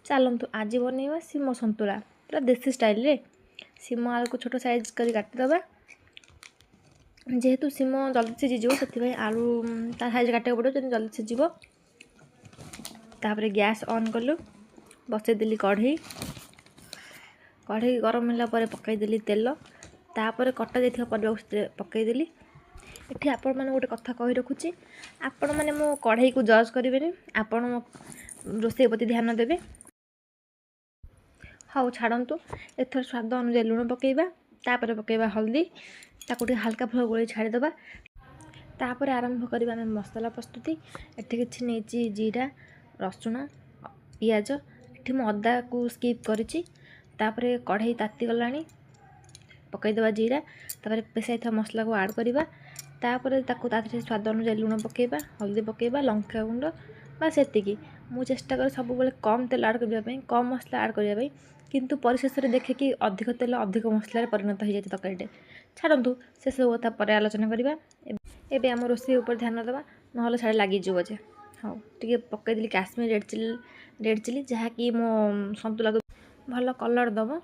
चलतु आज बनइबा सिम संतुला पूरा देसी स्टाइल रे। सिम आलू को छोट साइज कर काटिदबा। जेहेतु सिम जल्दी सीझीज से आलू ता साइज काटा पड़ो जल्दी सीझ। तापर गैस ऑन कलु बसईदेली कढ़ई। कढ़ई गरम है पकईदेली तेल। तापर कटा जाइथिबा परिबा पकईदेली। एठी आपण माने गोटे कथा कहि रखुची, आपण माने मो कढ़ई को जज करेंगे, आपण मो रोषेई प्रति ध्यान देवे। हाँ छाड़ू एथर स्वाद अनुसार लुण पकेबा। तापर पकेबा हल्दी ताको हल्का फल गोल छाड़ीदबा। तापर आरंभ करबा मसला प्रस्तुति। एठी किछि नेची जीरा रसुण पियाज। एठी मो अदा को स्किप करिछि। तापर कढ़ई ताती गलानी पकईदबा जीरा। तापर पेसाई था मसला को ऐड करबा। तापर ताको ताथे स्वाद अनुसार लुण पकेबा हल्दी पकेबा लंका गुंड बस एतिकी। मु चेष्टा कर सब बेले कम तेल ऐड करबा कम मसला ऐड करबा किंतु परिशेष में देखे कि अधिक तेल अधिक मसला परिणत हो जाए तरकारीटे। छाड़ू से सब कथा पर आलोचना करवा। एबे आम रोषेई ऊपर ध्यान दबा ना साड़े लगिज जे। हाँ टे पकईदेली काश्मीर रेड चिली जहाँकि मो सन्तुला को भल कलर दब।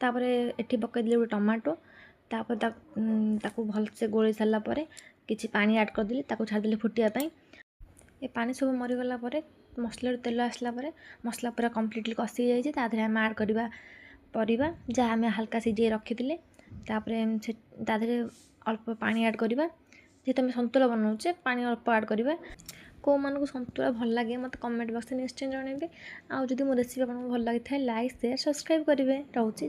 तापर एठी पकईदेली गोटे टमाटो। तापर ताकू भलसे गोल सारा पर किसी पानी ऐड करदेली ताकू छाड़देली फुटियापाई। ए पानी सब मरीगला मसला तेल आसला मसला पूरा कम्प्लीटली कषि जाइए। तादेह आम ऐड करवा परिबा जहाँ आम हल्का सिझे रखी। तादेह अल्प पानी ऐड करवा। जेहेतु आम सन्तुला बनाऊे पानी अल्प ऐड करवा। कौ मानक सन्तुला भल लगे मत कमेंट बॉक्स में निश्चय जनइबे। आउ जदि मो रेसिपी आपको भल लगी था लाइक शेयर सब्सक्राइब करेंगे। रोचे।